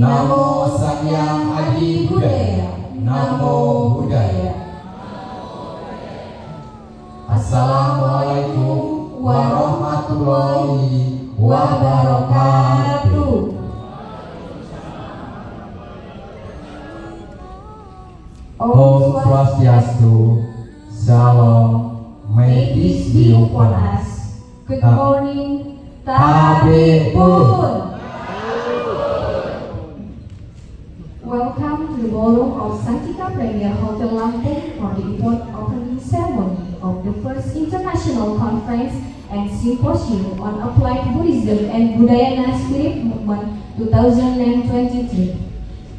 Namo Sang Hyang Adi Budaya. Namo Buddhaya. Assalamualaikum warahmatullahi wabarakatuh. Om Swastiastu, Shalom, may peace be upon us. Good morning, Tabe Pun. Welcome to the ballroom of Santika Premier Hotel Lampung for the important opening ceremony of the first international conference and symposium on applied Buddhism and Budayana Spirit Movement 2023.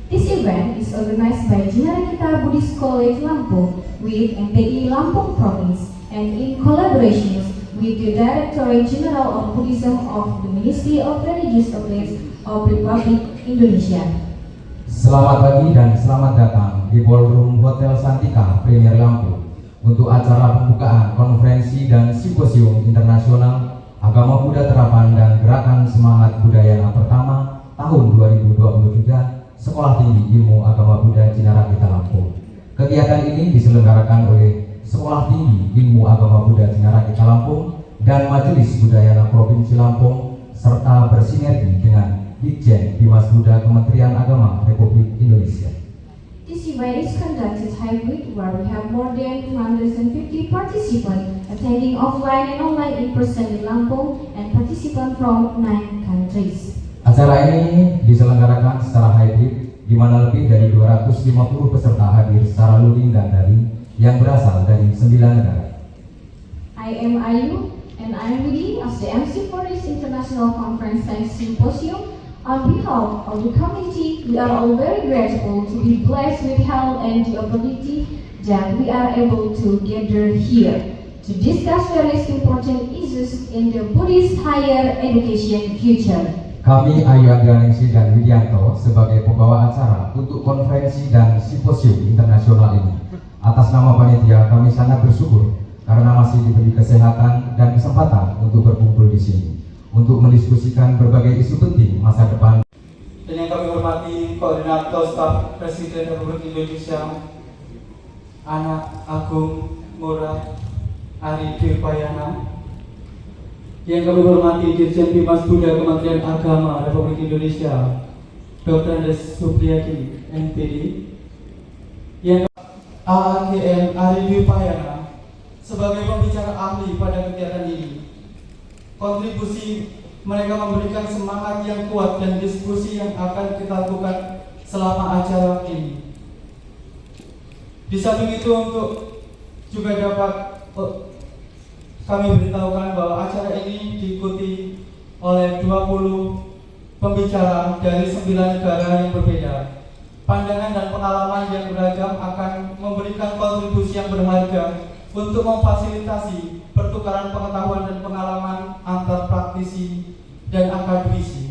This event is organized by Jinarakita Buddhist College Lampung with MPI Lampung Province and in collaboration with the Directorate General of Buddhism of the Ministry of Religious Affairs of Republic Indonesia. Selamat pagi dan selamat datang di Ballroom Hotel Santika Premier Lampung untuk acara pembukaan konferensi dan simposium internasional Agama Buddha Terapan dan Gerakan Semangat Budayana pertama tahun 2023 Sekolah Tinggi Ilmu Agama Buddha Jinarakita Lampung. Kegiatan ini diselenggarakan oleh Sekolah Tinggi Ilmu Agama Buddha Jinarakita Lampung dan Majelis Budayana Provinsi Lampung serta bersinergi dengan Ditjen Dimas Buddha Kementerian Agama Republik Indonesia. This event is conducted hybrid where we have more than 250 participants attending offline and online in person in Lampung and participants from 9 countries. Acara ini diselenggarakan secara hybrid di mana lebih dari 250 peserta hadir secara luring dan daring yang berasal dari 9 negara. I am Ayu and I am ready as the MC for this international conference and symposium. On behalf of the community, we are all very grateful to be blessed with health and the ability that we are able to gather here to discuss various important issues in the Buddhist higher education future. Kami Ayu Anggraningsih dan Widianto sebagai pembawa acara untuk konferensi dan simposium internasional ini. Atas nama panitia kami sangat bersyukur karena masih diberi kesehatan dan kesempatan untuk berkumpul di sini untuk mendiskusikan berbagai isu penting masa depan. Dan yang kami hormati Koordinator Staf Presiden Republik Indonesia Anak Agung Ngurah Ari Dirpayana. Yang kami hormati Dirjen Dimas Buddha Kementerian Agama Republik Indonesia Dr. Andes Supriyadi MPD. Yang AAGN Ari Dirpayana sebagai pembicara ahli pada kegiatan ini. Kontribusi mereka memberikan semangat yang kuat dan diskusi yang akan kita lakukan selama acara ini. Di samping itu untuk juga dapat kami beritahukan bahwa acara ini diikuti oleh 20 pembicara dari 9 negara yang berbeda. Pandangan dan pengalaman yang beragam akan memberikan kontribusi yang berharga untuk memfasilitasi pertukaran pengetahuan dan pengalaman antar praktisi dan akademisi.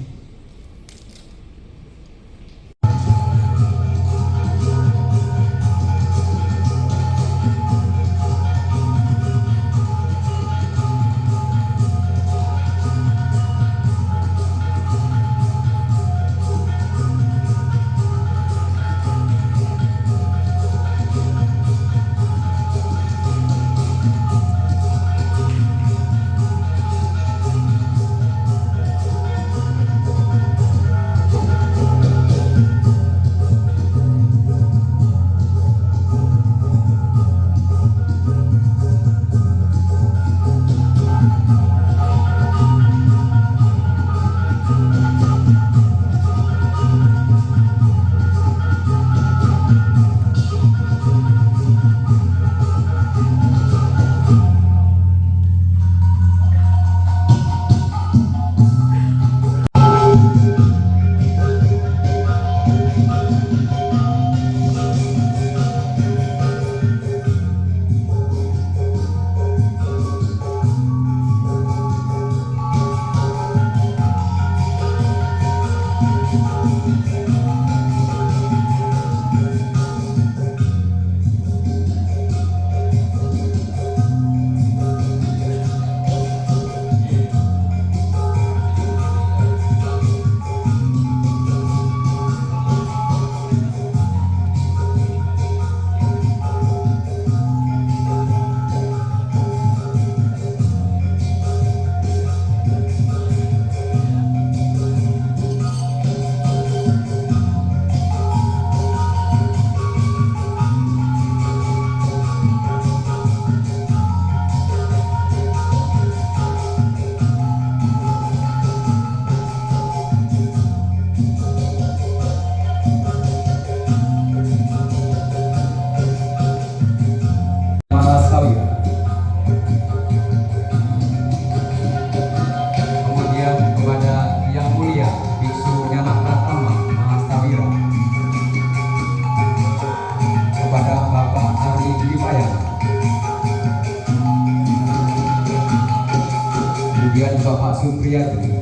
kemudian Bapak Supriyadi,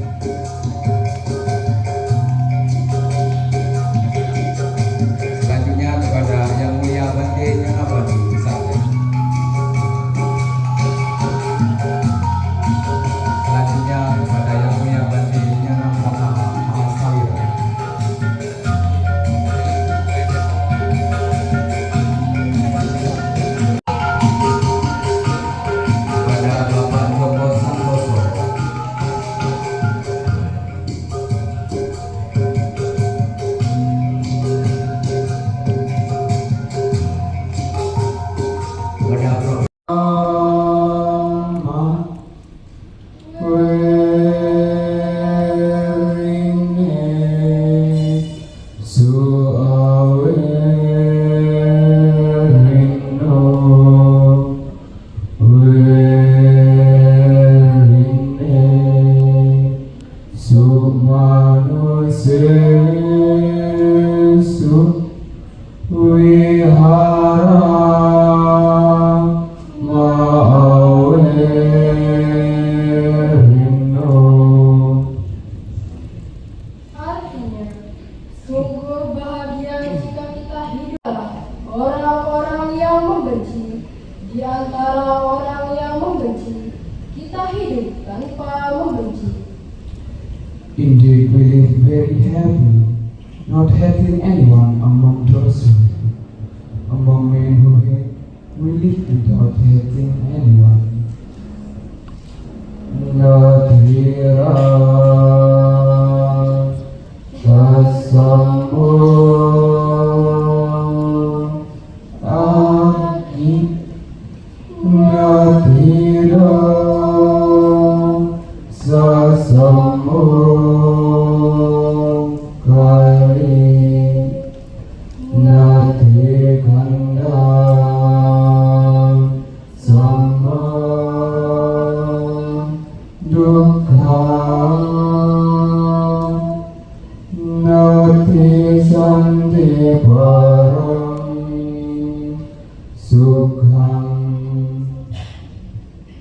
selanjutnya kepada Yang Mulia Bante Nyanabadi Satya, selanjutnya kepada Yang Mulia Bante Nyanabadi Mahasawira, kepada Bapak Joko Santoso, kepada Prof. Artinya, sungguh bahagia jika kita hidup orang-orang yang membenci. Di antara orang yang membenci, kita hidup tanpa membenci. Indeed, we live very happy, not hating anyone among those who hate. Among men who hate, we live without hating anyone. Nadhira Sasammo Agi Nadhira Sasammo Kali Nati Kanda Sama Dukkha Nati Santi Parami Sukham.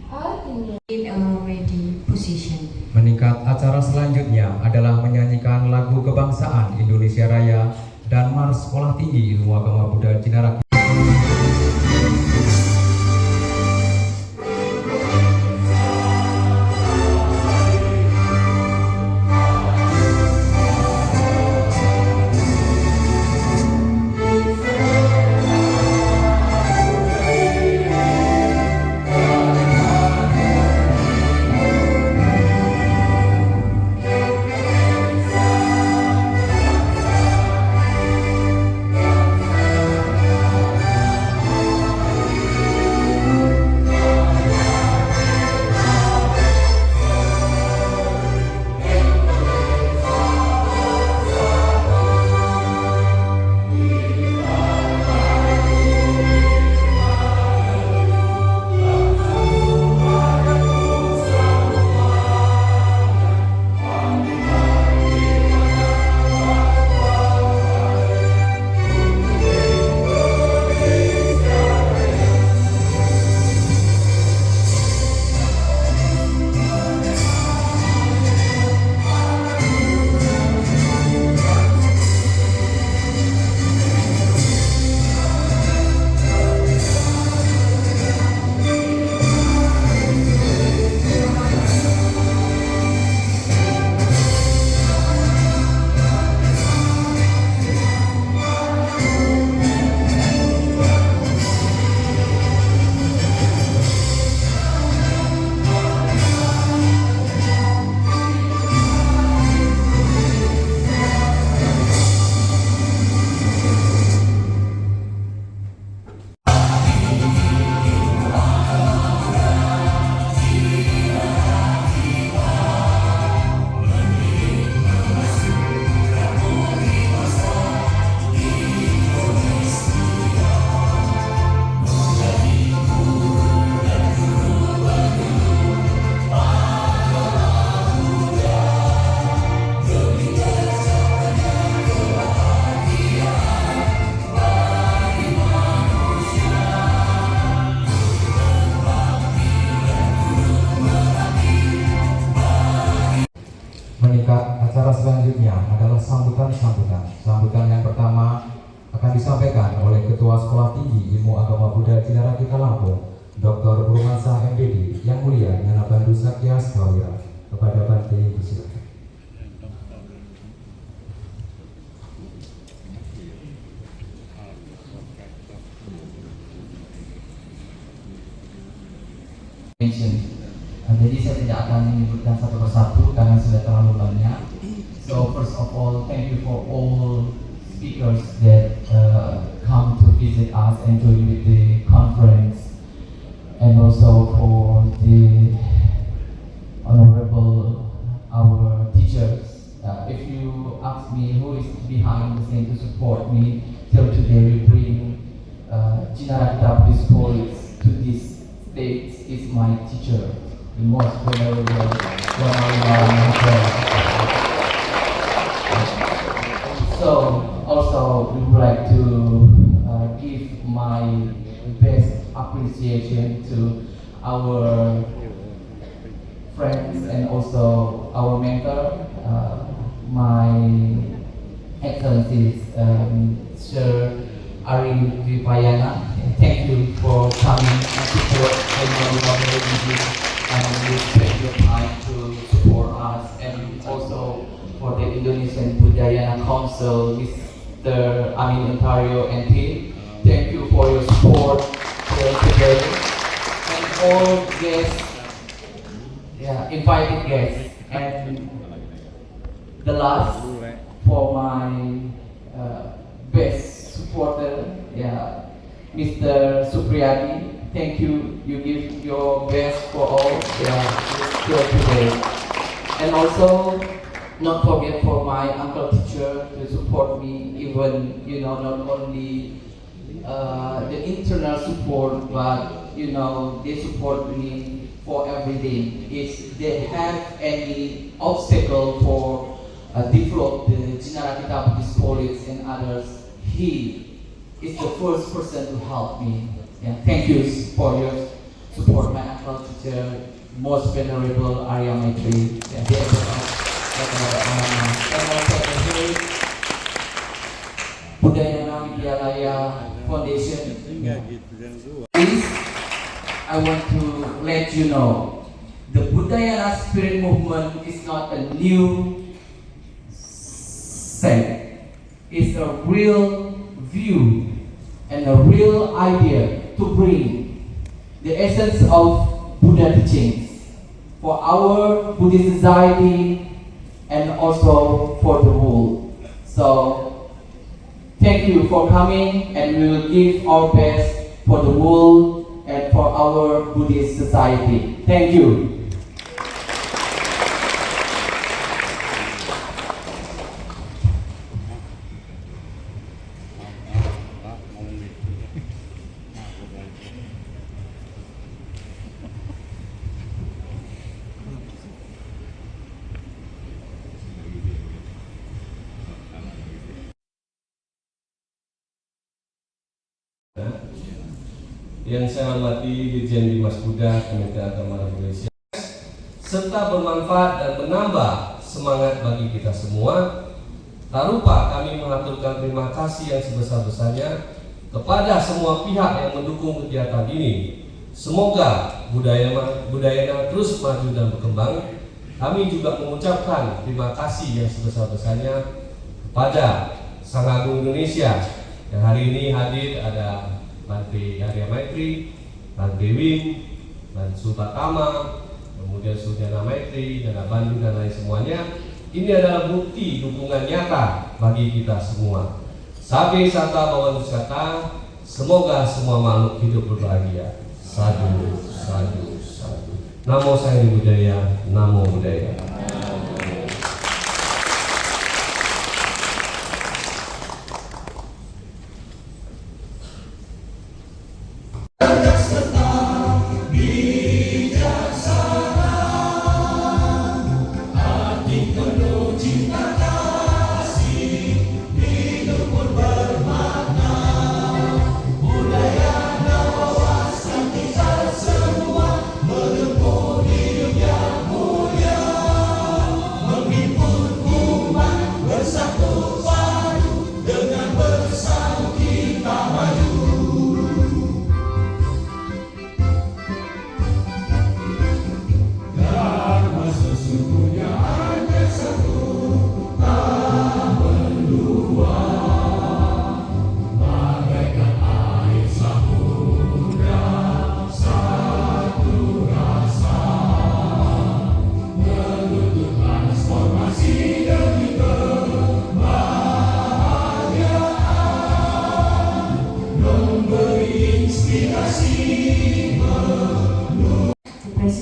Artinya, in a ready position. Meningkat acara selanjutnya adalah menyanyikan lagu kebangsaan Indonesia Raya dan Mars Sekolah Tinggi Ilmu Agama Buddha Cinaraki. Sambutan yang pertama akan disampaikan oleh Ketua Sekolah Tinggi Ilmu Agama Buddha Cinarakita Lampung, Dr. Purwansyah MPD, Yang Mulia Nyana Bandu Sakyas Prawira. Kepada Bante disilakan. Jadi saya tidak akan menyebutkan satu persatu karena sudah terlalu banyak. So first of all, thank you for all speakers that come to visit us and join with the conference, and also for the honorable our teachers. If you ask me who is behind the scene to support me till today, we bring Cinarakita Buddhist College to this stage is my teacher, the most venerable So also we would like to give my best appreciation to our friends and also our mentor, my excellencies, Sir Ari Vipayana. Thank you for coming and support and you spend your time to support us, and also for the Indonesian Budayana Council, Ontario and team. Thank you for your support today, and all guests, invited guests, and the last for my best supporter, Mr. Supriyadi. Thank you. You give your best for all. Here today, and also not forget for my uncle teacher to support me. Even not only the internal support, but they support me for everything. If they have any obstacle for develop the Cinarakita Buddhist College and others, he is the first person to help me. Thank you for your support, my uncle teacher, most venerable Arya Maitri, and also the Budayana Widyalaya Foundation. Please, I want to let you know, the Budayana Spirit Movement is not a new sect. It's a real view and a real idea to bring the essence of Buddha teachings for our Buddhist society and also for the world. So, thank you for coming, and we will give our best for the world and for our Buddhist society. Thank you. Yang saya hormati Dirjen Dimas Buddha Kementerian Agama Republik Indonesia, serta bermanfaat dan menambah semangat bagi kita semua. Tak lupa kami mengaturkan terima kasih yang sebesar-besarnya kepada semua pihak yang mendukung kegiatan ini. Semoga budayana terus maju dan berkembang. Kami juga mengucapkan terima kasih yang sebesar-besarnya kepada Sang Agung Indonesia yang hari ini hadir. Ada Bante Arya Maitri, Bante Win, dan Subatama, kemudian Sujana Maitri, Dana Bandu, dan lain semuanya. Ini adalah bukti dukungan nyata bagi kita semua. Sabe sata bawan wisata, semoga semua makhluk hidup berbahagia. Sadu, sadu, sadu. Namo Sang Hyang Budaya, Namo Buddhaya.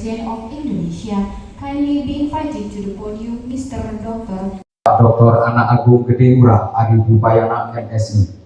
President of Indonesia, kindly be invited to the podium, Mr. Dr. Pak Dr. Anak Agung Gede Ngurah Adi Bupayana MSI.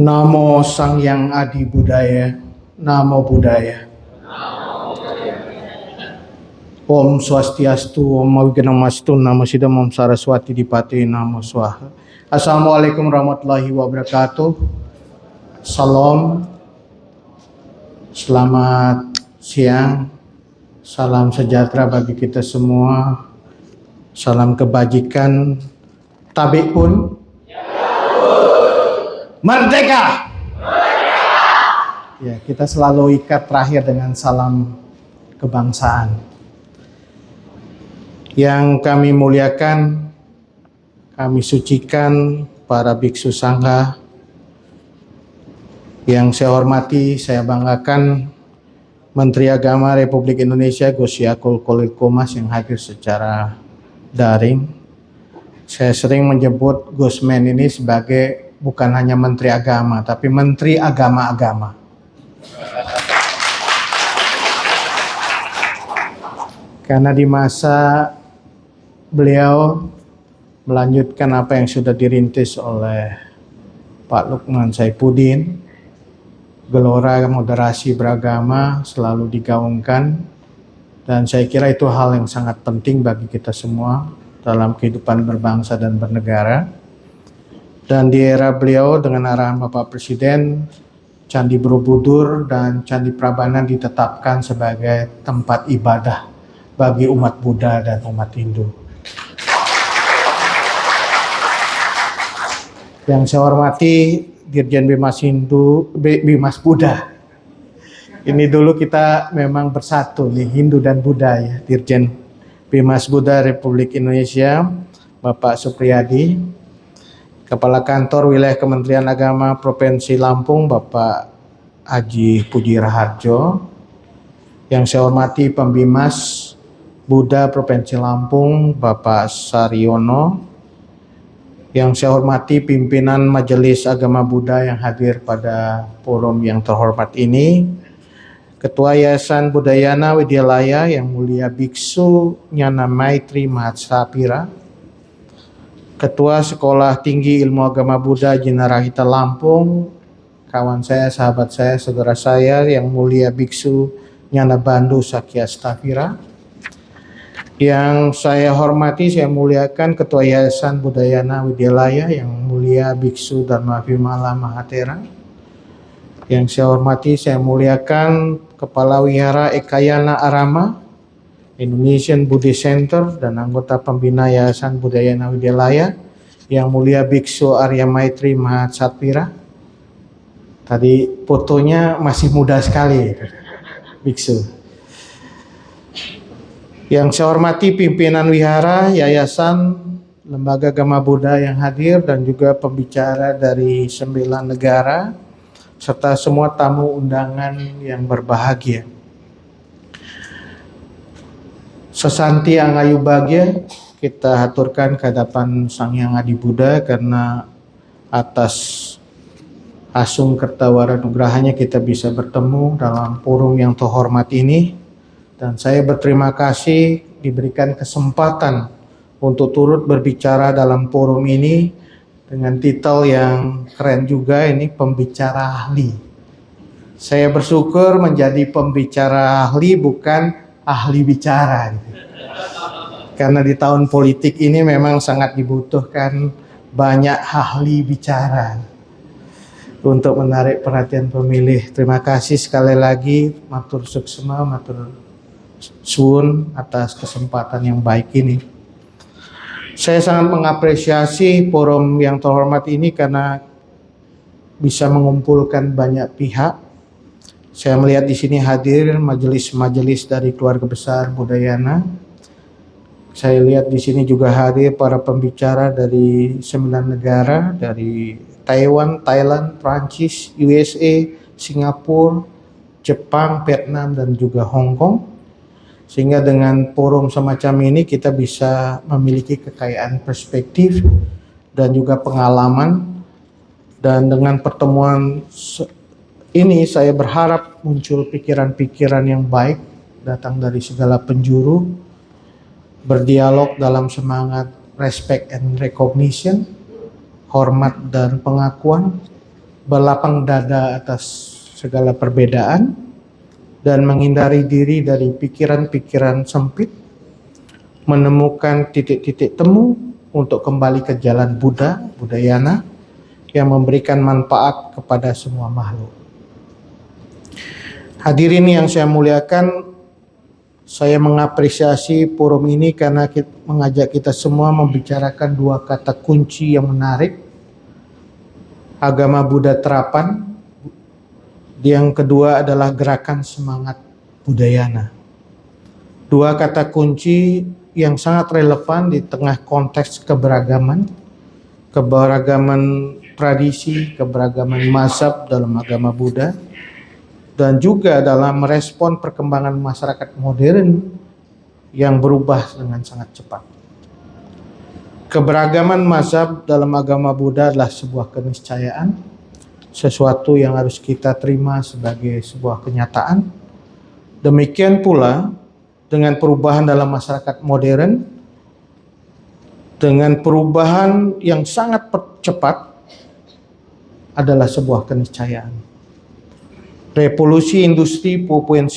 Namo Sang Yang Adi Budaya, Namo Buddhaya. Om Swastiastu, Om Wignamastu, Namo Siddham, Om Saraswati Dipati, Namo Swaha. Assalamualaikum warahmatullahi wabarakatuh. Salam, selamat siang, salam sejahtera bagi kita semua, salam kebajikan, tabik pun. Merdeka! Ya, kita selalu ikat terakhir dengan salam kebangsaan. Yang kami muliakan, kami sucikan para biksu sangha. Yang saya hormati, saya banggakan Menteri Agama Republik Indonesia Gus Yakul Kolil Qomas yang hadir secara daring. Saya sering menyebut Gus Men ini sebagai bukan hanya Menteri Agama, tapi Menteri Agama-Agama. Karena di masa beliau melanjutkan apa yang sudah dirintis oleh Pak Lukman Saifuddin, gelora moderasi beragama selalu digaungkan, dan saya kira itu hal yang sangat penting bagi kita semua dalam kehidupan berbangsa dan bernegara. Dan di era beliau dengan arahan Bapak Presiden, Candi Borobudur dan Candi Prambanan ditetapkan sebagai tempat ibadah bagi umat Buddha dan umat Hindu. Yang saya hormati Dirjen Bimas Buddha. Ini dulu kita memang bersatu nih, Hindu dan Buddha ya. Dirjen Bimas Buddha Republik Indonesia, Bapak Supriyadi. Kepala Kantor Wilayah Kementerian Agama Provinsi Lampung, Bapak Haji Puji Raharjo. Yang saya hormati Pembimas Buddha Provinsi Lampung, Bapak Saryono. Yang saya hormati pimpinan Majelis Agama Buddha yang hadir pada forum yang terhormat ini. Ketua Yayasan Budayana Widyalaya yang mulia Biksu Nyana Maitri Mahatsapira. Ketua Sekolah Tinggi Ilmu Agama Buddha Jinarahita Lampung, kawan saya, sahabat saya, saudara saya yang mulia Biksu Nyana Bandu Sakyastafira. Yang saya hormati, saya muliakan Ketua Yayasan Budayana Widyalaya yang mulia Biksu Dharma Vimala Mahatera. Yang saya hormati, saya muliakan Kepala Wihara Ekayana Arama Indonesian Buddhist Center dan anggota pembina Yayasan Budayana Widyalaya yang mulia Biksu Arya Maitri Mahatsapira. Tadi fotonya masih muda sekali, Biksu. Yang saya hormati pimpinan wihara, yayasan, lembaga agama Buddha yang hadir dan juga pembicara dari 9 negara serta semua tamu undangan yang berbahagia. Sesanti Angayu Bagya, kita haturkan ke hadapan Sang Yang Adi Buddha karena atas asung kertawara nugrahanya kita bisa bertemu dalam forum yang terhormat ini. Dan saya berterima kasih diberikan kesempatan untuk turut berbicara dalam forum ini dengan titel yang keren juga, ini pembicara ahli. Saya bersyukur menjadi pembicara ahli bukan ahli bicara gitu. Karena di tahun politik ini memang sangat dibutuhkan banyak ahli bicara untuk menarik perhatian pemilih. Terima kasih sekali lagi, matur suksema, matur suwun atas kesempatan yang baik ini. Saya sangat mengapresiasi forum yang terhormat ini karena bisa mengumpulkan banyak pihak. Saya melihat di sini hadir majelis-majelis dari keluarga besar Buddhayana Saya lihat di sini juga hadir para pembicara dari 9 negara, dari Taiwan, Thailand, Prancis, USA, Singapura, Jepang, Vietnam, dan juga Hong Kong. Sehingga dengan forum semacam ini kita bisa memiliki kekayaan perspektif dan juga pengalaman. Dan dengan pertemuan ini saya berharap muncul pikiran-pikiran yang baik datang dari segala penjuru, berdialog dalam semangat respect and recognition, hormat dan pengakuan, berlapang dada atas segala perbedaan, dan menghindari diri dari pikiran-pikiran sempit, menemukan titik-titik temu untuk kembali ke jalan Buddha, Budayana, yang memberikan manfaat kepada semua makhluk. Hadirin yang saya muliakan, saya mengapresiasi forum ini karena mengajak kita semua membicarakan 2 kata kunci yang menarik. Agama Buddha terapan. Yang kedua adalah gerakan semangat Budayana. 2 kata kunci yang sangat relevan di tengah konteks keberagaman tradisi, keberagaman mazhab dalam agama Buddha, dan juga dalam merespon perkembangan masyarakat modern yang berubah dengan sangat cepat. Keberagaman mazhab dalam agama Buddha adalah sebuah keniscayaan, sesuatu yang harus kita terima sebagai sebuah kenyataan. Demikian pula dengan perubahan dalam masyarakat modern, dengan perubahan yang sangat cepat adalah sebuah keniscayaan. Revolusi industri 4.0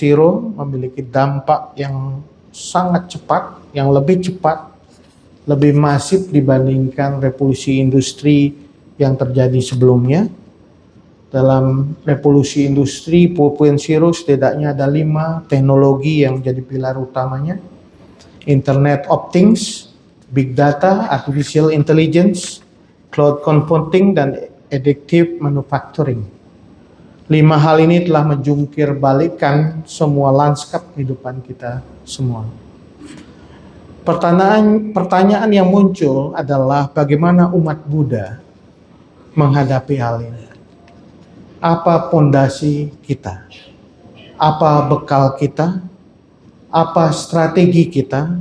memiliki dampak yang sangat cepat, yang lebih cepat, lebih masif dibandingkan revolusi industri yang terjadi sebelumnya. Dalam revolusi industri 4.0 setidaknya ada 5 teknologi yang menjadi pilar utamanya. Internet of Things, Big Data, Artificial Intelligence, Cloud Computing, dan Additive Manufacturing. 5 hal ini telah menjungkir balikan semua lanskap kehidupan kita semua. Pertanyaan yang muncul adalah bagaimana umat Buddha menghadapi hal ini. Apa fondasi kita? Apa bekal kita? Apa strategi kita?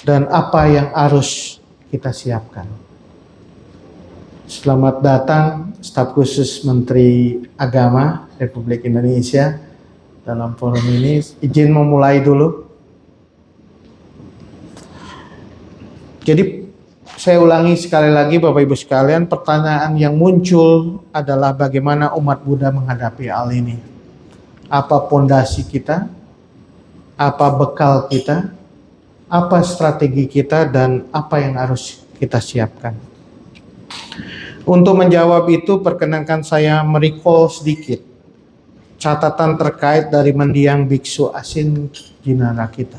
Dan apa yang harus kita siapkan? Selamat datang Staf Khusus Menteri Agama Republik Indonesia dalam forum ini. Izin memulai dulu. Jadi saya ulangi sekali lagi Bapak Ibu sekalian, pertanyaan yang muncul adalah bagaimana umat Buddha menghadapi hal ini. Apa fondasi kita? Apa bekal kita? Apa strategi kita dan apa yang harus kita siapkan? Untuk menjawab itu, perkenankan saya merecall sedikit catatan terkait dari mendiang biksu Asin Jinara kita,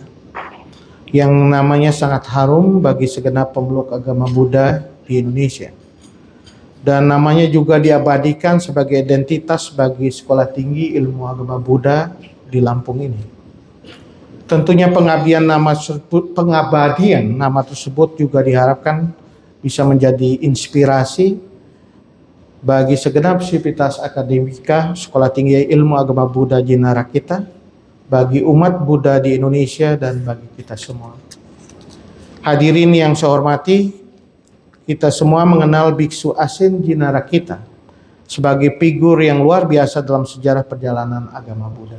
yang namanya sangat harum bagi segenap pemeluk agama Buddha di Indonesia. Dan namanya juga diabadikan sebagai identitas bagi Sekolah Tinggi Ilmu Agama Buddha di Lampung ini. Tentunya pengabadian nama tersebut juga diharapkan bisa menjadi inspirasi bagi segenap sivitas akademika Sekolah Tinggi Ilmu Agama Buddha Jinara kita, bagi umat Buddha di Indonesia, dan bagi kita semua. Hadirin yang saya hormati, kita semua mengenal Biksu Asin Jinara kita sebagai figur yang luar biasa dalam sejarah perjalanan agama Buddha.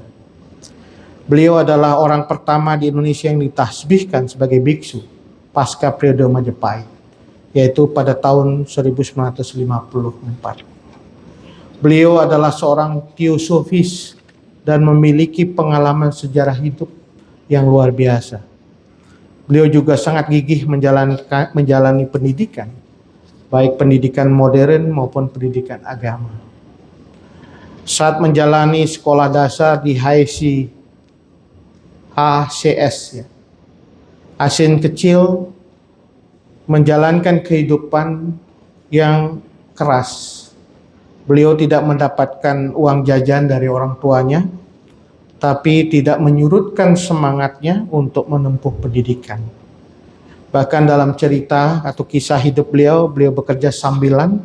Beliau adalah orang pertama di Indonesia yang ditasbihkan sebagai biksu pasca periode Majapahit, yaitu pada tahun 1954. Beliau adalah seorang teosofis dan memiliki pengalaman sejarah hidup yang luar biasa. Beliau juga sangat gigih menjalani pendidikan, baik pendidikan modern maupun pendidikan agama. Saat menjalani sekolah dasar di HCS, Asin kecil menjalankan kehidupan yang keras. Beliau tidak mendapatkan uang jajan dari orang tuanya, tapi tidak menyurutkan semangatnya untuk menempuh pendidikan. Bahkan dalam cerita atau kisah hidup beliau bekerja sambilan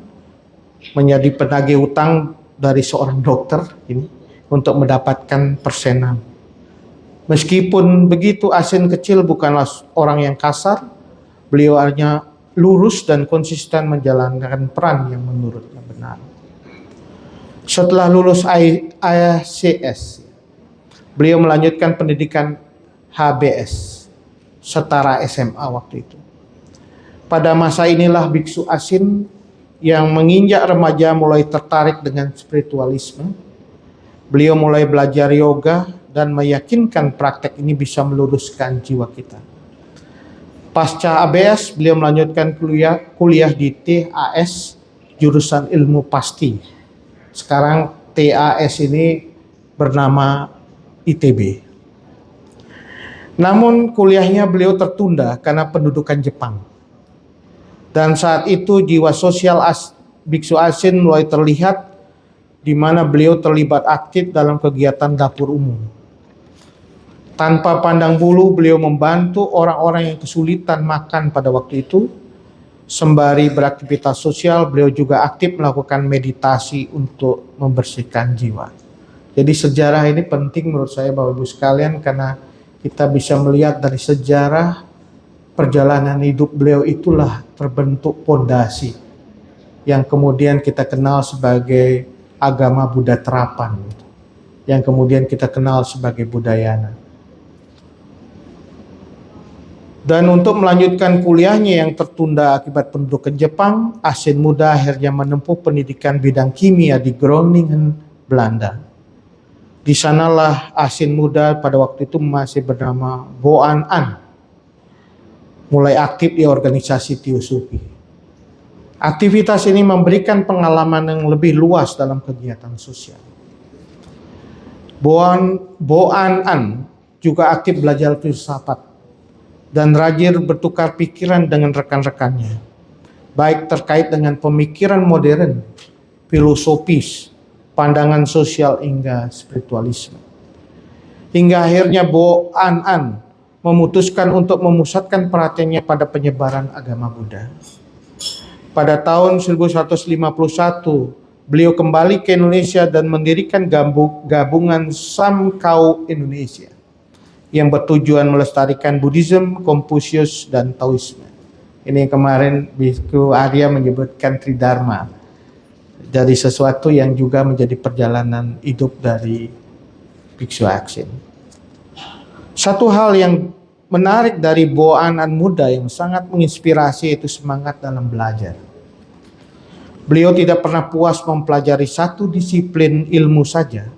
menjadi penagih utang dari seorang dokter ini untuk mendapatkan persenan. Meskipun begitu, Asin kecil bukanlah orang yang kasar, beliau hanya lurus dan konsisten menjalankan peran yang menurutnya benar. Setelah lulus ICS, beliau melanjutkan pendidikan HBS, setara SMA waktu itu. Pada masa inilah biksu Asin yang menginjak remaja mulai tertarik dengan spiritualisme. Beliau mulai belajar yoga dan meyakinkan praktek ini bisa meluruskan jiwa kita. Pasca ABS, beliau melanjutkan kuliah di TAS, jurusan ilmu pasti. Sekarang TAS ini bernama ITB. Namun kuliahnya beliau tertunda karena pendudukan Jepang. Dan saat itu jiwa sosial biksu Asin mulai terlihat, di mana beliau terlibat aktif dalam kegiatan dapur umum. Tanpa pandang bulu, beliau membantu orang-orang yang kesulitan makan pada waktu itu. Sembari beraktivitas sosial, beliau juga aktif melakukan meditasi untuk membersihkan jiwa. Jadi sejarah ini penting menurut saya Bapak Ibu sekalian, karena kita bisa melihat dari sejarah perjalanan hidup beliau itulah terbentuk pondasi yang kemudian kita kenal sebagai agama Buddha terapan, yang kemudian kita kenal sebagai Buddhayana. Dan untuk melanjutkan kuliahnya yang tertunda akibat pendudukan Jepang, Asin muda akhirnya menempuh pendidikan bidang kimia di Groningen, Belanda. Di sanalah Asin muda pada waktu itu masih bernama Boan An mulai aktif di organisasi Teosofi. Aktivitas ini memberikan pengalaman yang lebih luas dalam kegiatan sosial. Boan An juga aktif belajar filsafat dan rajin bertukar pikiran dengan rekan-rekannya, baik terkait dengan pemikiran modern, filosofis, pandangan sosial hingga spiritualisme. Hingga akhirnya Boan An memutuskan untuk memusatkan perhatiannya pada penyebaran agama Buddha. Pada tahun 1151, beliau kembali ke Indonesia dan mendirikan gabungan Samkau Indonesia yang bertujuan melestarikan Buddhism, Konfusius, dan Taoisme. Ini kemarin Biku Arya menyebutkan Tridharma. Dari sesuatu yang juga menjadi perjalanan hidup dari Biksu Asin. Satu hal yang menarik dari Boan An muda yang sangat menginspirasi itu semangat dalam belajar. Beliau tidak pernah puas mempelajari satu disiplin ilmu saja,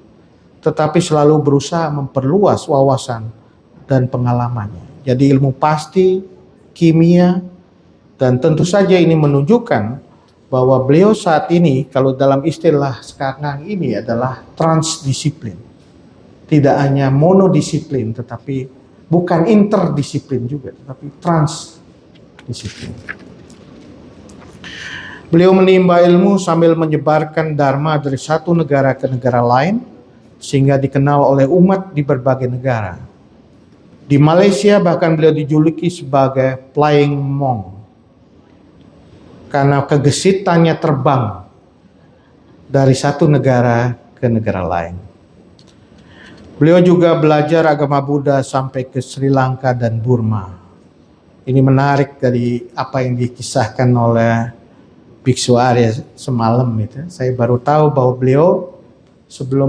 tetapi selalu berusaha memperluas wawasan dan pengalamannya. Jadi ilmu pasti, kimia, dan tentu saja ini menunjukkan bahwa beliau saat ini, kalau dalam istilah sekarang ini adalah transdisiplin. Tidak hanya monodisiplin, tetapi bukan interdisiplin juga, tetapi transdisiplin. Beliau menimba ilmu sambil menyebarkan dharma dari satu negara ke negara lain, sehingga dikenal oleh umat di berbagai negara. Di Malaysia bahkan beliau dijuluki sebagai Flying Monk karena kegesitannya terbang dari satu negara ke negara lain. Beliau juga belajar agama Buddha sampai ke Sri Lanka dan Burma. Ini menarik dari apa yang dikisahkan oleh Biksu Arya semalam itu. Saya baru tahu bahwa beliau setelah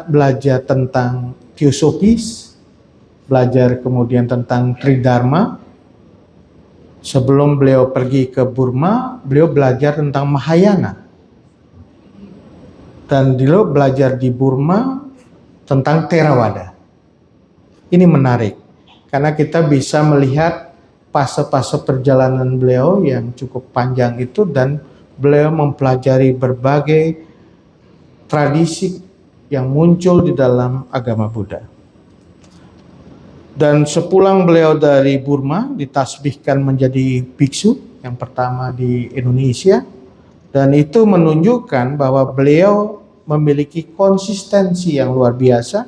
belajar tentang Teosofis, belajar kemudian tentang Tridharma. Sebelum beliau pergi ke Burma, beliau belajar tentang Mahayana. Dan beliau belajar di Burma tentang Theravada. Ini menarik, karena kita bisa melihat fase-fase perjalanan beliau yang cukup panjang itu, dan beliau mempelajari berbagai tradisi yang muncul di dalam agama Buddha. Dan sepulang beliau dari Burma, ditasbihkan menjadi biksu yang pertama di Indonesia, dan itu menunjukkan bahwa beliau memiliki konsistensi yang luar biasa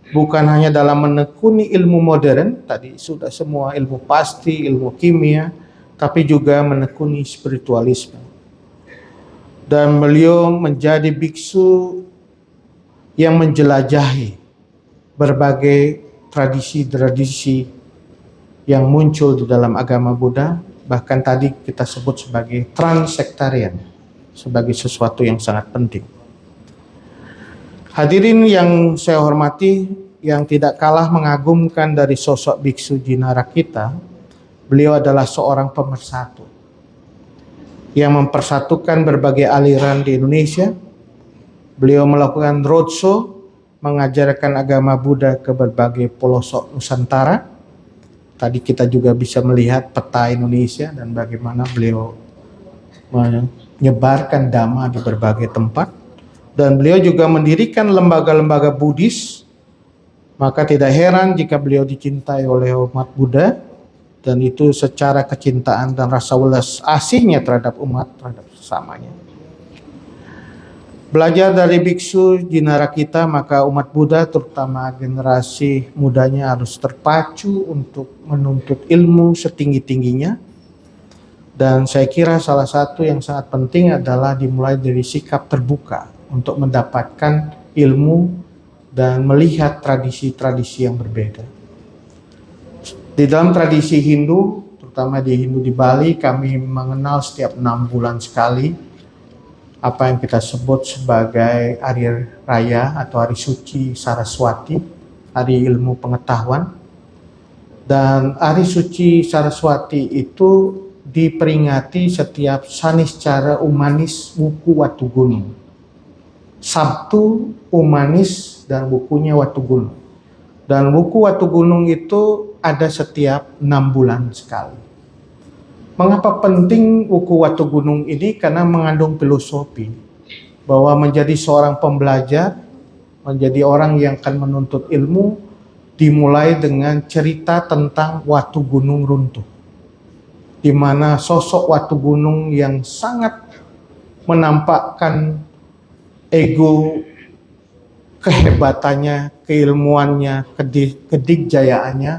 bukan hanya dalam menekuni ilmu modern, tadi sudah semua ilmu pasti, ilmu kimia, tapi juga menekuni spiritualisme. Dan beliau menjadi biksu yang menjelajahi berbagai tradisi-tradisi yang muncul di dalam agama Buddha, bahkan tadi kita sebut sebagai transsektarian, sebagai sesuatu yang sangat penting. Hadirin yang saya hormati, yang tidak kalah mengagumkan dari sosok biksu Jinarakita, beliau adalah seorang pemersatu yang mempersatukan berbagai aliran di Indonesia. Beliau melakukan roadshow, mengajarkan agama Buddha ke berbagai pelosok Nusantara. Tadi kita juga bisa melihat peta Indonesia dan bagaimana beliau menyebarkan dhamma di berbagai tempat. Dan beliau juga mendirikan lembaga-lembaga Buddhis. Maka tidak heran jika beliau dicintai oleh umat Buddha, dan itu secara kecintaan dan rasa welas asihnya terhadap umat, terhadap sesamanya. Belajar dari biksu Jinarakita, maka umat Buddha terutama generasi mudanya harus terpacu untuk menuntut ilmu setinggi-tingginya. Dan saya kira salah satu yang sangat penting adalah dimulai dari sikap terbuka untuk mendapatkan ilmu dan melihat tradisi-tradisi yang berbeda. Di dalam tradisi Hindu, terutama di Hindu di Bali, kami mengenal setiap 6 bulan sekali apa yang kita sebut sebagai hari raya atau hari suci Saraswati, hari ilmu pengetahuan. Dan hari suci Saraswati itu diperingati setiap Saniscara Umanis Wuku Watu Gunung. Sabtu Umanis dan bukunya Watu Gunung. Dan buku Watu Gunung itu ada setiap 6 bulan sekali. Mengapa penting buku Watu Gunung ini? Karena mengandung filosofi bahwa menjadi seorang pembelajar, menjadi orang yang akan menuntut ilmu, dimulai dengan cerita tentang Watu Gunung runtuh, di mana sosok Watu Gunung yang sangat menampakkan ego, kehebatannya, keilmuannya, kedikjayaannya,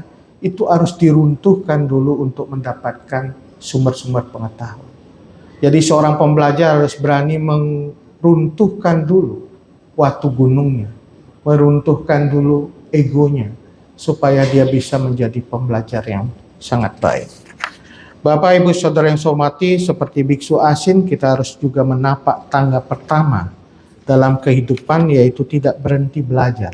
itu harus diruntuhkan dulu untuk mendapatkan sumber-sumber pengetahuan. Jadi seorang pembelajar harus berani meruntuhkan dulu Watu Gunungnya, meruntuhkan dulu egonya, supaya dia bisa menjadi pembelajar yang sangat baik. Bapak, Ibu, Saudara yang saya hormati, seperti biksu asin, kita harus juga menapak tangga pertama dalam kehidupan, yaitu tidak berhenti belajar.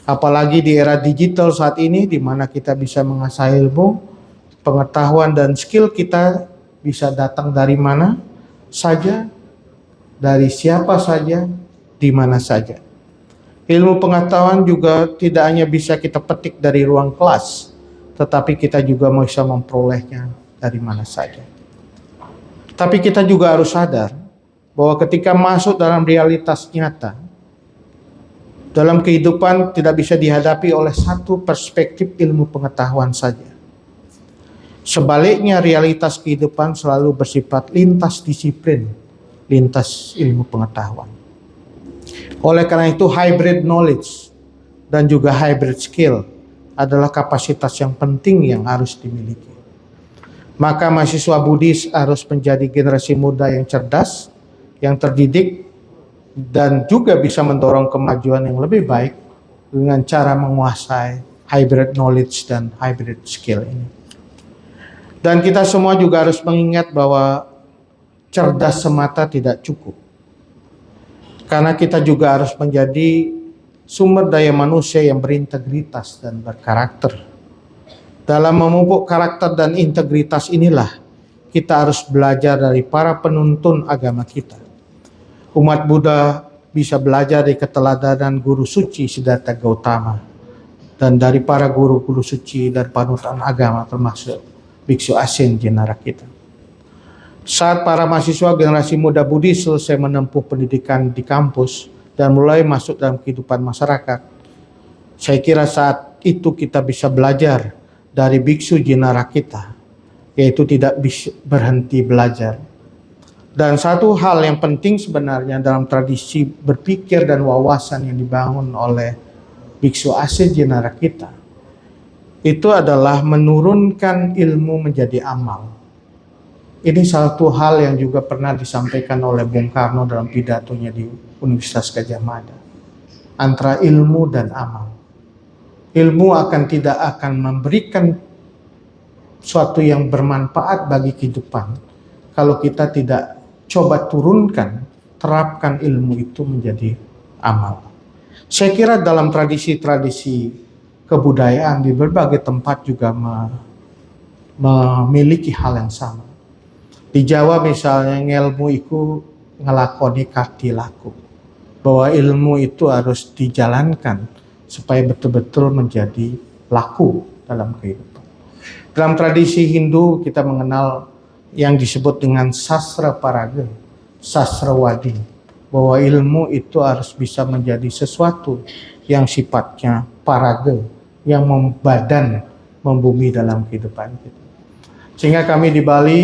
Apalagi di era digital saat ini, di mana kita bisa mengasah ilmu, pengetahuan dan skill kita bisa datang dari mana saja, dari siapa saja, di mana saja. Ilmu pengetahuan juga tidak hanya bisa kita petik dari ruang kelas, tetapi kita juga bisa memperolehnya dari mana saja. Tapi kita juga harus sadar bahwa ketika masuk dalam realitas nyata, dalam kehidupan tidak bisa dihadapi oleh satu perspektif ilmu pengetahuan saja. Sebaliknya, realitas kehidupan selalu bersifat lintas disiplin, lintas ilmu pengetahuan. Oleh karena itu, hybrid knowledge dan juga hybrid skill adalah kapasitas yang penting yang harus dimiliki. Maka mahasiswa Buddhis harus menjadi generasi muda yang cerdas, yang terdidik, dan juga bisa mendorong kemajuan yang lebih baik dengan cara menguasai hybrid knowledge dan hybrid skill ini. Dan kita semua juga harus mengingat bahwa cerdas semata tidak cukup. Karena kita juga harus menjadi sumber daya manusia yang berintegritas dan berkarakter. Dalam memupuk karakter dan integritas inilah kita harus belajar dari para penuntun agama kita. Umat Buddha bisa belajar dari keteladanan guru suci Siddhartha Gautama dan dari para guru-guru suci dan panutan agama termasuk biksu asin Jinarakita. Saat para mahasiswa generasi muda Buddhis selesai menempuh pendidikan di kampus dan mulai masuk dalam kehidupan masyarakat, saya kira saat itu kita bisa belajar dari biksu Jinarakita, yaitu tidak bisa berhenti belajar. Dan satu hal yang penting sebenarnya dalam tradisi berpikir dan wawasan yang dibangun oleh biksu asih jenara kita, itu adalah menurunkan ilmu menjadi amal. Ini satu hal yang juga pernah disampaikan oleh Bung Karno dalam pidatonya di Universitas Gadjah Mada. Antara ilmu dan amal. Ilmu tidak akan memberikan suatu yang bermanfaat bagi kehidupan kalau kita tidak coba terapkan ilmu itu menjadi amal. Saya kira dalam tradisi-tradisi kebudayaan di berbagai tempat juga memiliki hal yang sama. Di Jawa misalnya ngelmu itu ngelakoni karti laku. Bahwa ilmu itu harus dijalankan supaya betul-betul menjadi laku dalam kehidupan. Dalam tradisi Hindu kita mengenal yang disebut dengan sastra paraga, sastra wadi. Bahwa ilmu itu harus bisa menjadi sesuatu yang sifatnya paraga, yang membumi dalam kehidupan kita. Sehingga kami di Bali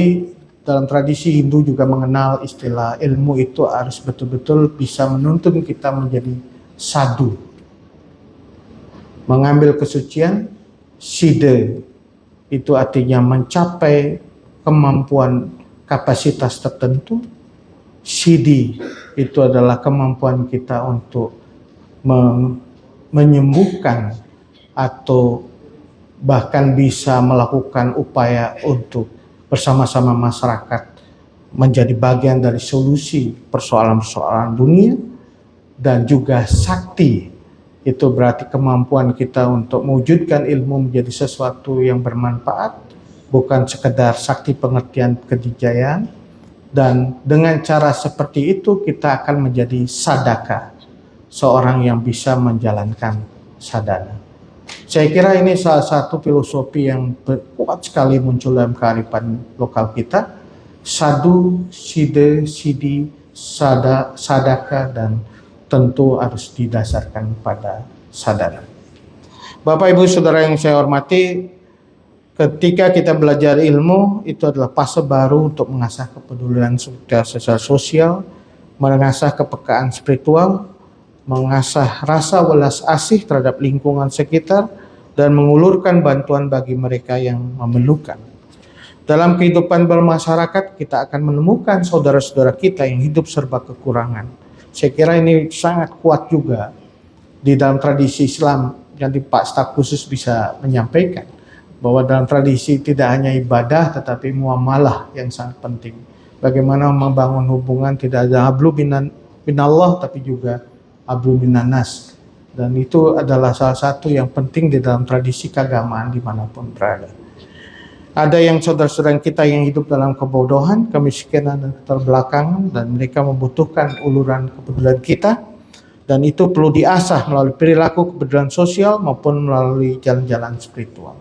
dalam tradisi Hindu juga mengenal istilah ilmu itu harus betul-betul bisa menuntun kita menjadi sadhu. Mengambil kesucian, siddha, itu artinya mencapai kemampuan kapasitas tertentu. Siddhi itu adalah kemampuan kita untuk menyembuhkan atau bahkan bisa melakukan upaya untuk bersama-sama masyarakat menjadi bagian dari solusi persoalan-persoalan dunia. Dan juga sakti, itu berarti kemampuan kita untuk mewujudkan ilmu menjadi sesuatu yang bermanfaat, bukan sekedar sakti pengertian kejayaan. Dan dengan cara seperti itu kita akan menjadi sadaka, seorang yang bisa menjalankan sadhana. Saya kira ini salah satu filosofi yang kuat sekali muncul dalam kearifan lokal kita. Sadhu, siddha, siddhi, sadaka, dan tentu harus didasarkan pada sadhana. Bapak Ibu Saudara yang saya hormati, ketika kita belajar ilmu, itu adalah fase baru untuk mengasah kepedulian secara sosial, mengasah kepekaan spiritual, mengasah rasa welas asih terhadap lingkungan sekitar, dan mengulurkan bantuan bagi mereka yang memerlukan. Dalam kehidupan bermasyarakat, kita akan menemukan saudara-saudara kita yang hidup serba kekurangan. Saya kira ini sangat kuat juga di dalam tradisi Islam, yang Pak Staf Khusus bisa menyampaikan. Bahwa dalam tradisi tidak hanya ibadah tetapi muamalah yang sangat penting. Bagaimana membangun hubungan tidak ada hablu minallah tapi juga hablu minannas. Dan itu adalah salah satu yang penting di dalam tradisi keagamaan dimanapun berada. Ada yang saudara-saudara kita yang hidup dalam kebodohan, kemiskinan dan keterbelakangan, dan mereka membutuhkan uluran kepedulian kita. Dan itu perlu diasah melalui perilaku kepedulian sosial maupun melalui jalan-jalan spiritual.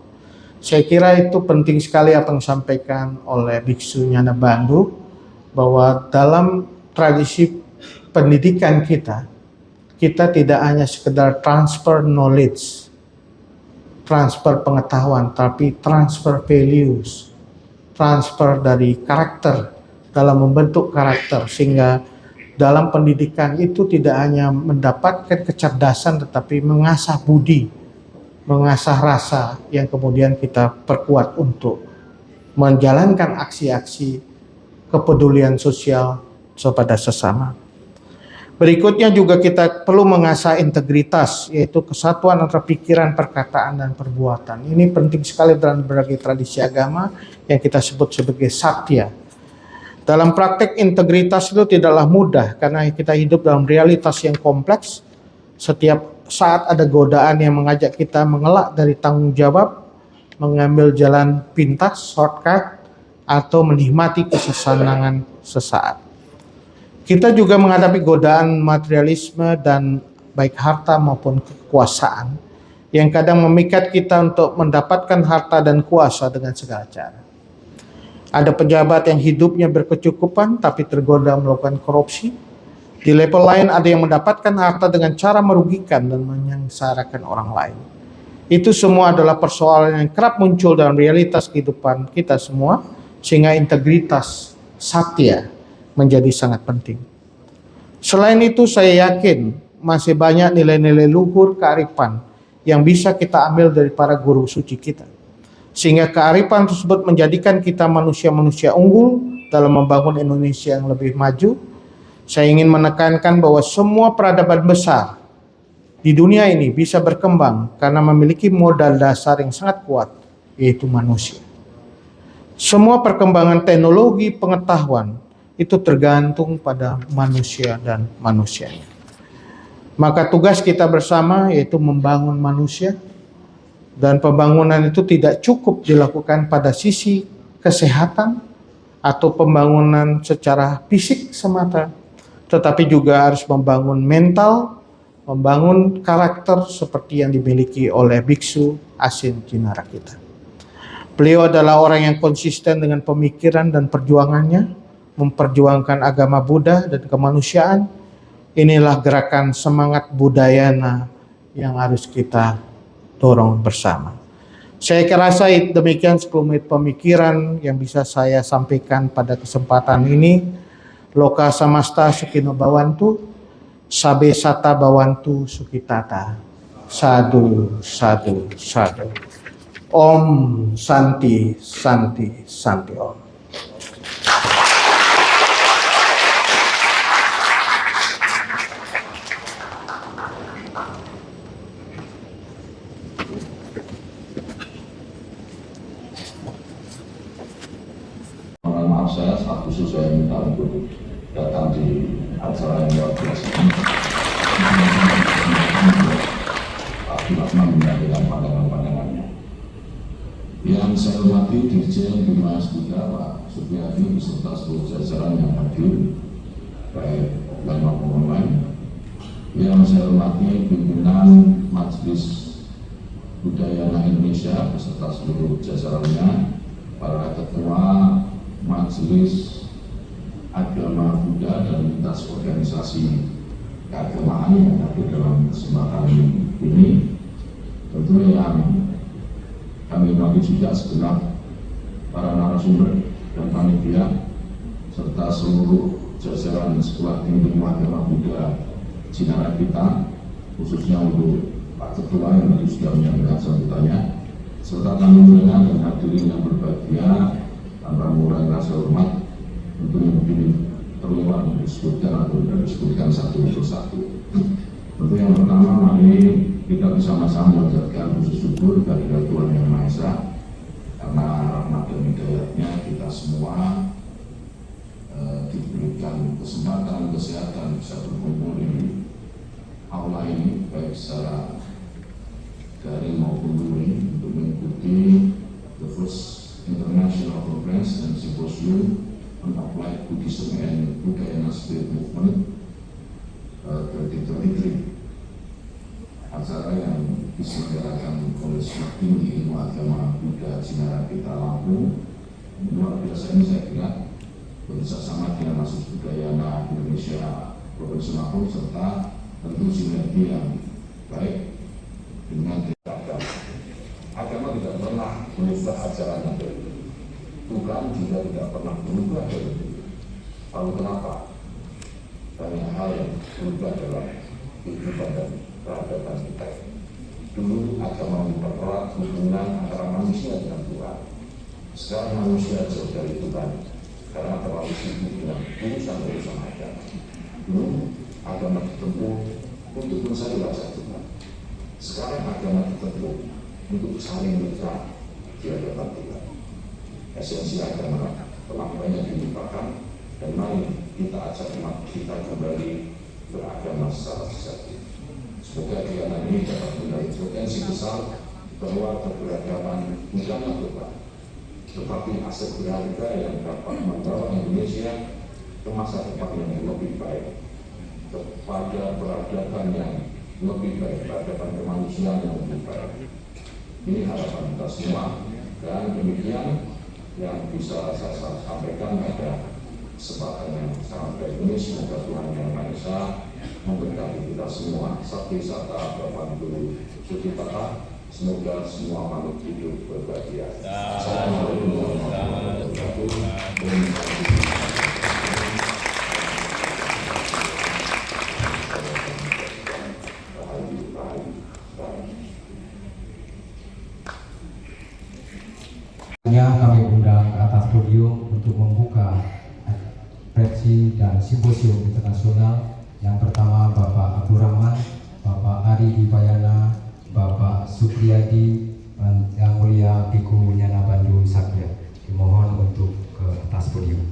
Saya kira itu penting sekali apa yang disampaikan oleh Biksu Nyana Bandu, bahwa dalam tradisi pendidikan kita tidak hanya sekedar transfer knowledge, transfer pengetahuan, tapi transfer values, transfer dari karakter, dalam membentuk karakter, sehingga dalam pendidikan itu tidak hanya mendapatkan kecerdasan tetapi mengasah budi, mengasah rasa yang kemudian kita perkuat untuk menjalankan aksi-aksi kepedulian sosial kepada sesama. Berikutnya juga kita perlu mengasah integritas, yaitu kesatuan antara pikiran, perkataan, dan perbuatan. Ini penting sekali dalam berbagai tradisi agama yang kita sebut sebagai satya. Dalam praktek integritas itu tidaklah mudah karena kita hidup dalam realitas yang kompleks. Setiap saat ada godaan yang mengajak kita mengelak dari tanggung jawab, mengambil jalan pintas, shortcut, atau menikmati kesenangan sesaat. Kita juga menghadapi godaan materialisme dan baik harta maupun kekuasaan yang kadang memikat kita untuk mendapatkan harta dan kuasa dengan segala cara. Ada pejabat yang hidupnya berkecukupan tapi tergoda melakukan korupsi. Di level lain ada yang mendapatkan harta dengan cara merugikan dan menyengsarakan orang lain. Itu semua adalah persoalan yang kerap muncul dalam realitas kehidupan kita semua, sehingga integritas satya menjadi sangat penting. Selain itu saya yakin masih banyak nilai-nilai luhur kearifan yang bisa kita ambil dari para guru suci kita. Sehingga kearifan tersebut menjadikan kita manusia-manusia unggul dalam membangun Indonesia yang lebih maju. Saya ingin menekankan bahwa semua peradaban besar di dunia ini bisa berkembang karena memiliki modal dasar yang sangat kuat, yaitu manusia. Semua perkembangan teknologi pengetahuan itu tergantung pada manusia dan manusianya. Maka tugas kita bersama yaitu membangun manusia, dan pembangunan itu tidak cukup dilakukan pada sisi kesehatan atau pembangunan secara fisik semata, tetapi juga harus membangun mental, membangun karakter seperti yang dimiliki oleh Biksu Asin Jinara kita. Beliau adalah orang yang konsisten dengan pemikiran dan perjuangannya, memperjuangkan agama Buddha dan kemanusiaan. Inilah gerakan semangat Budayana yang harus kita dorong bersama. Saya rasa demikian sekelumit pemikiran yang bisa saya sampaikan pada kesempatan ini. Loka samasta sukino bawantu, sabe sata bawantu sukitata. Sadu, sadu, sadu. Om Santi, Santi, Santi Om. Maaf saya, staf khusus saya minta untuk datang di acara yang luar biasa ini. Pak Ratna menyampaikan pandangan-pandangannya. Yang saya hormati Dirjen Bimas Buddha Pak Supriyadi beserta seluruh jajaran yang hadir, baik offline maupun online. Yang saya hormati pimpinan Majelis Budayana Indonesia beserta seluruh jajarannya, para ketua Majelis Agama Buddha dan lintas organisasi keagamaan yang hadir dalam kesempatan ini. Tentunya yang kami hormati juga segenap para narasumber dan panitia serta seluruh jajaran Sekolah Tinggi Ilmu Agama Buddha Jinara kita, khususnya untuk Pak Ketua yang tadi sudah menyampaikan sambutannya, serta tamu undangan dan hadirin yang berbahagia. Tanpa mengurangi rasa hormat, tentunya mungkin terlewat disebutkan atau tidak disebutkan satu persatu. Tentu yang pertama, mari kita bersama-sama mengucapkan puji syukur kehadirat Tuhan Yang Maha Esa, karena rahmat dan hidayatnya kita semua diberikan kesempatan, kesehatan bisa berkumpul di aula ini, baik secara daring maupun luring, untuk mengikuti the first International Conference and Symposium on Applied Buddhism and Budayana Spirit Movement 2023. Acara yang diselenggarakan oleh Sekolah Tinggi Ilmu Agama Buddha Jinara kita Lampung. Luar biasa ini saya kira bekerjasama dengan Majelis Budayana Indonesia Provinsi Lampung serta tentu sinergi yang baik dengan agama. Agama tidak pernah berubah ajarannya dari Tuhan juga tidak pernah berubah dari itu. Lalu kenapa? Banyak hal yang berubah dalam kehidupan dan peradaban kita. Dulu agama mempererat hubungan antara manusia dengan Tuhan. Sekarang manusia jauh dari Tuhan karena terlalu sibuk dengan urusan-urusan agama. Dulu agama ditempuh untuk mencari wajah Tuhan. Sekarang agama ditempuh untuk saling berkah di hadapan Tuhan. Esensi agama telah banyak dilupakan, dan mari kita ajak umat kita kembali beragama secara sejati. Semoga kegiatan ini dapat menjadi potensi besar bahwa keberagaman bukanlah beban, tetapi aset berharga yang dapat membawa Indonesia ke masa depan yang lebih baik, kepada peradaban yang lebih baik, peradaban kemanusiaan yang lebih baik. Ini harapan kita semua, dan demikian yang bisa saya sampaikan pada kesempatan yang sangat baik ini. Semoga Tuhan Yang Maha Esa memberkati kita semua. Sabdi Sata Bapantu Sukitata. Semoga semua makhluk hidup berbahagia. Assalamualaikum warahmatullahi wabarakatuh. Kami undang ke atas podium untuk membuka konferensi dan simposium internasional. Yang pertama Bapak Abdurrahman, Bapak Ari Dipayana, Bapak Supriyadi, Yang Mulia Biku Nyana Bandung Satya. Dimohon untuk ke atas podium.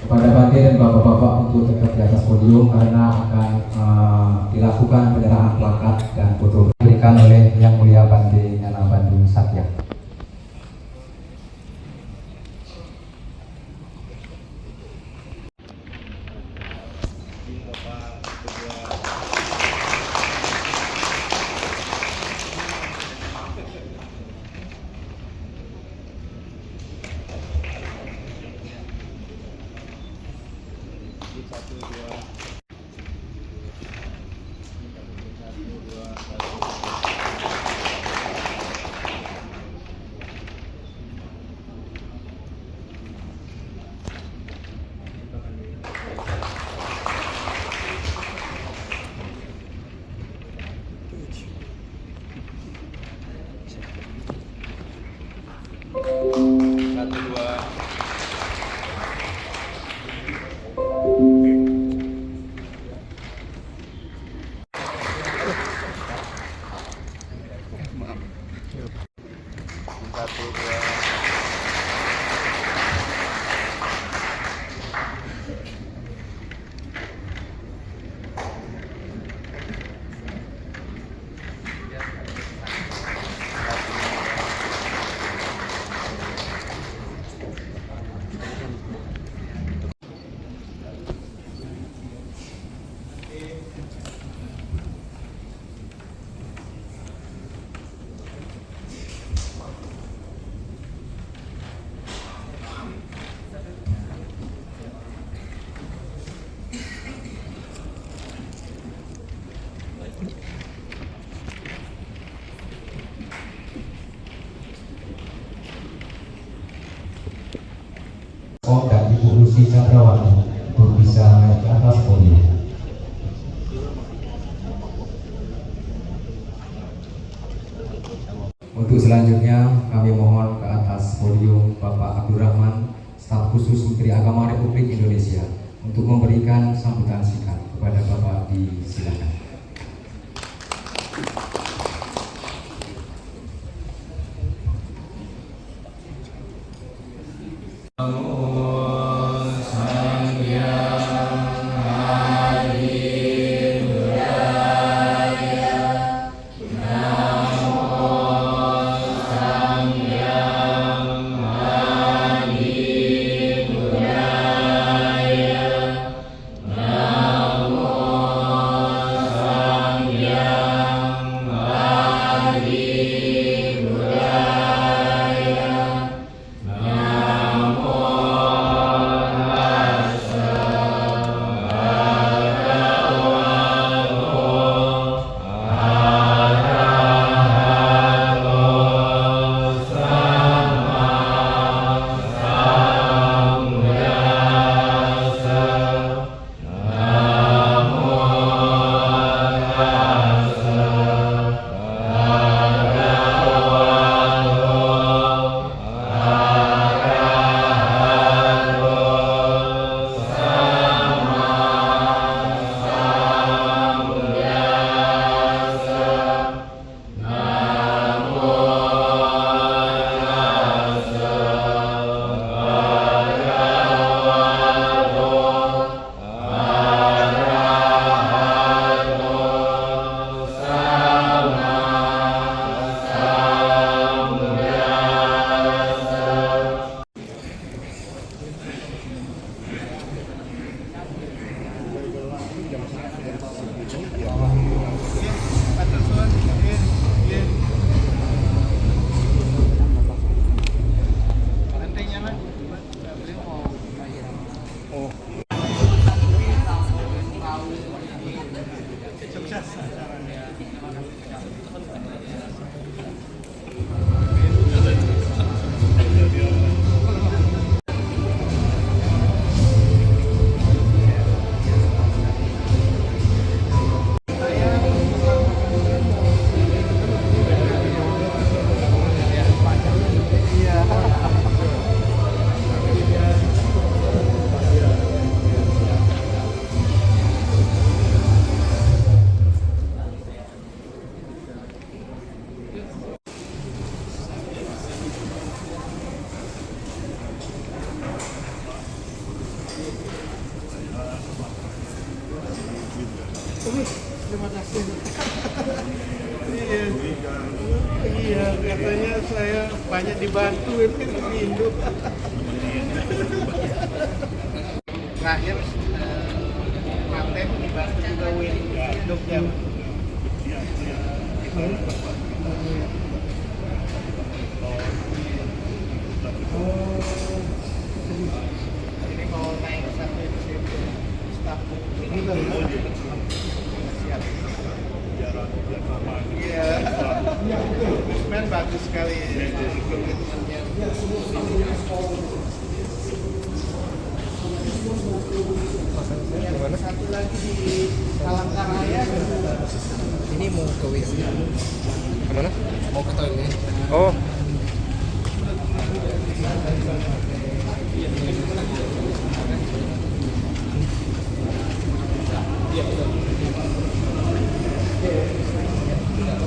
Kepada Bante dan Bapak-Bapak untuk tetap di atas podium karena akan dilakukan penyerahan plakat dan foto diberikan oleh Yang Mulia Bante Nyana Bandung Satya. Dan Ibu Lucy Chandrawati untuk bisa naik ke atas podium. Untuk selanjutnya kami mohon ke atas podium Bapak Abdurrahman, Staf Khusus Menteri Agama Republik Indonesia untuk memberikan sambutan singkat kepada Bapak. Disilakan. Iya, katanya saya banyak dibantu ini di Indo. Terakhir Klaten dibantu juga Win Jogja. Ini mau naik satu staf ini siap. Iya, Gusman bagus sekali komitmennya. Yang satu lagi di Palangkaraya. Ini mau ke WC. Kemana? Mau ke toilet. Oh.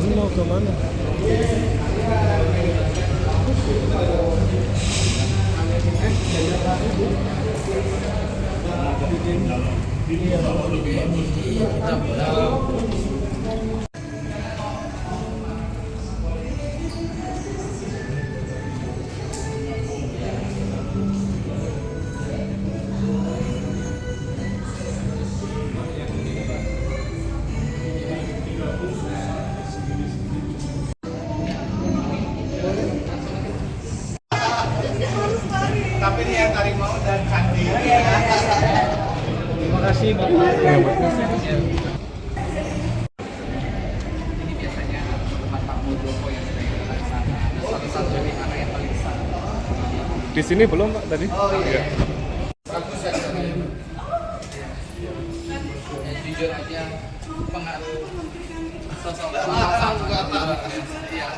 Ini mau ke mana? Tapi ini yang harimau dan candi. Terima kasih Bapak. Ini biasanya tempat Pak Muldoko yang sering datang ke sana. Satu-satu di mana yang paling besar. Di sini belum Pak tadi? Oh iya. Bagus ya. Jujur aja pengaruh sosok Pak juga. Iya.